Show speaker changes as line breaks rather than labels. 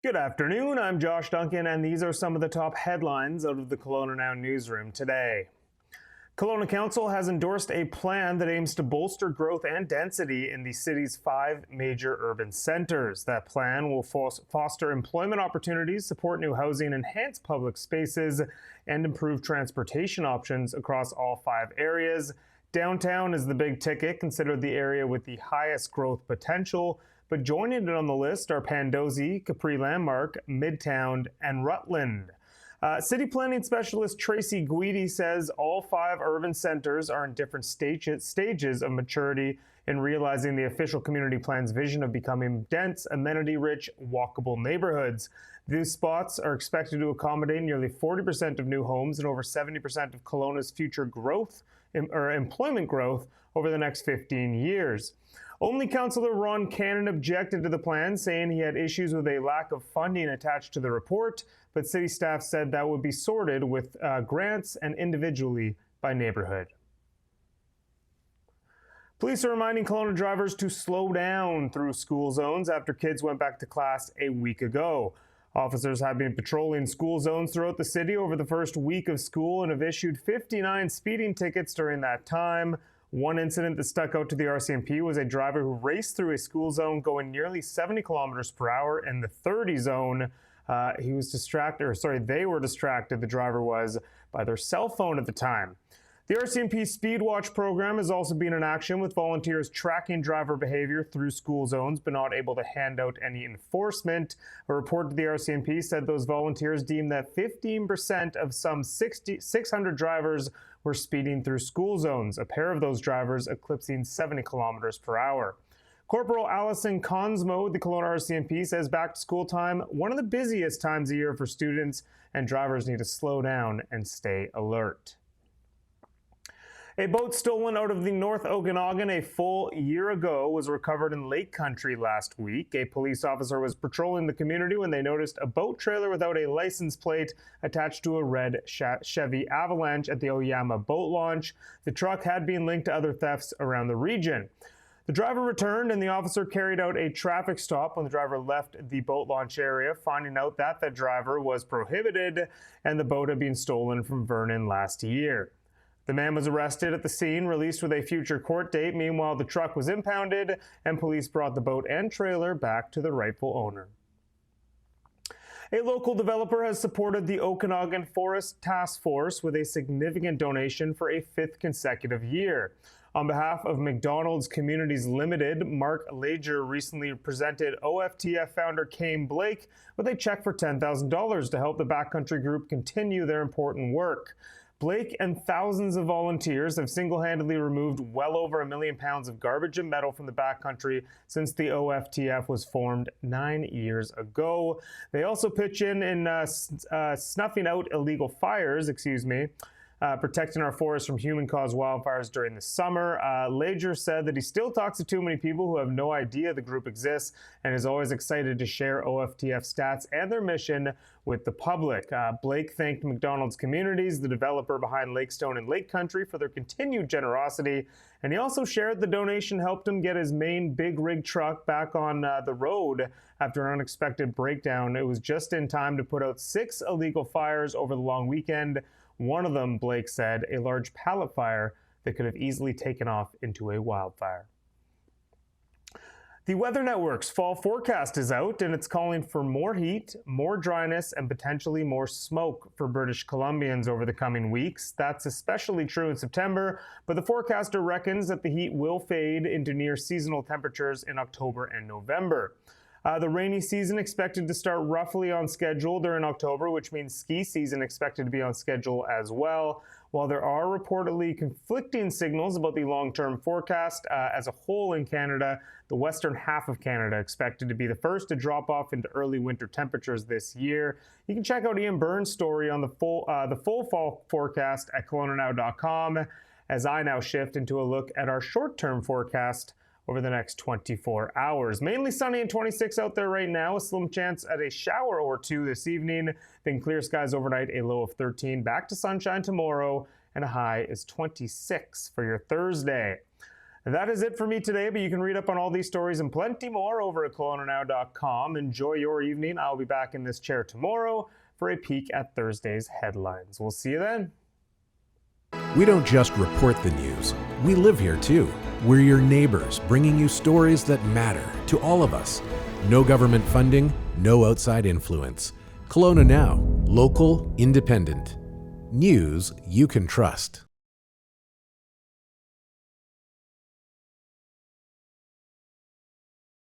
Good afternoon, I'm Josh Duncan, and these are some of the top headlines out of the KelownaNow newsroom today. Kelowna Council has endorsed a plan that aims to bolster growth and density in the city's 5 major urban centres. That plan will foster employment opportunities, support new housing, enhance public spaces, and improve transportation options across all 5 areas. Downtown is the big ticket, considered the area with the highest growth potential. But joining it on the list are Pandosy, Capri Landmark, Midtown, and Rutland. City planning specialist Tracy Guidi says all 5 urban centers are in different stages of maturity in realizing the official community plan's vision of becoming dense, amenity-rich, walkable neighborhoods. These spots are expected to accommodate nearly 40% of new homes and over 70% of Kelowna's future growth or employment growth over the next 15 years. Only Councillor Ron Cannon objected to the plan, saying he had issues with a lack of funding attached to the report, but city staff said that would be sorted with grants and individually by neighborhood. Police are reminding Kelowna drivers to slow down through school zones after kids went back to class a week ago. Officers have been patrolling school zones throughout the city over the first week of school and have issued 59 speeding tickets during that time. One incident that stuck out to the RCMP was a driver who raced through a school zone going nearly 70 kilometers per hour in the 30 zone. They were distracted, the driver was, by their cell phone at the time. The RCMP Speed Watch program has also been in action with volunteers tracking driver behavior through school zones but not able to hand out any enforcement. A report to the RCMP said those volunteers deemed that 15% of some 600 drivers were speeding through school zones, a pair of those drivers eclipsing 70 kilometers per hour. Corporal Allison Consmo, the Kelowna RCMP, says back to school time, one of the busiest times of year for students, and drivers need to slow down and stay alert. A boat stolen out of the North Okanagan a full year ago was recovered in Lake Country last week. A police officer was patrolling the community when they noticed a boat trailer without a license plate attached to a red Chevy Avalanche at the Oyama boat launch. The truck had been linked to other thefts around the region. The driver returned and the officer carried out a traffic stop when the driver left the boat launch area, finding out that the driver was prohibited and the boat had been stolen from Vernon last year. The man was arrested at the scene, released with a future court date. Meanwhile, the truck was impounded and police brought the boat and trailer back to the rightful owner. A local developer has supported the Okanagan Forest Task Force with a significant donation for a 5th consecutive year. On behalf of McDonald's Communities Limited, Mark Lager recently presented OFTF founder Kane Blake with a check for $10,000 to help the backcountry group continue their important work. Blake and thousands of volunteers have single-handedly removed well over 1 million pounds of garbage and metal from the backcountry since the OFTF was formed 9 years ago. They also pitch in snuffing out illegal fires, protecting our forests from human-caused wildfires during the summer. Lager said that he still talks to too many people who have no idea the group exists and is always excited to share OFTF stats and their mission with the public. Blake thanked McDonald's Communities, the developer behind Lakestone and Lake Country, for their continued generosity, and he also shared the donation helped him get his main big rig truck back on the road after an unexpected breakdown. It was just in time to put out 6 illegal fires over the long weekend. One of them, Blake said, a large pallet fire that could have easily taken off into a wildfire. The Weather Network's fall forecast is out, and it's calling for more heat, more dryness, and potentially more smoke for British Columbians over the coming weeks. That's especially true in September, but the forecaster reckons that the heat will fade into near seasonal temperatures in October and November. The rainy season expected to start roughly on schedule during October, which means ski season expected to be on schedule as well. While there are reportedly conflicting signals about the long-term forecast, as a whole in Canada, the western half of Canada expected to be the first to drop off into early winter temperatures this year. You can check out Ian Byrne's story on the full fall forecast at KelownaNow.com, as I now shift into a look at our short-term forecast over the next 24 hours. Mainly sunny and 26 out there right now, a slim chance at a shower or two this evening, then clear skies overnight, a low of 13, back to sunshine tomorrow, and a high is 26 for your Thursday. That is it for me today, but you can read up on all these stories and plenty more over at KelownaNow.com. Enjoy your evening. I'll be back in this chair tomorrow for a peek at Thursday's headlines. We'll see you then.
We don't just report the news. We live here too. We're your neighbors, bringing you stories that matter to all of us. No government funding, no outside influence. Kelowna Now, local, independent. News you can trust.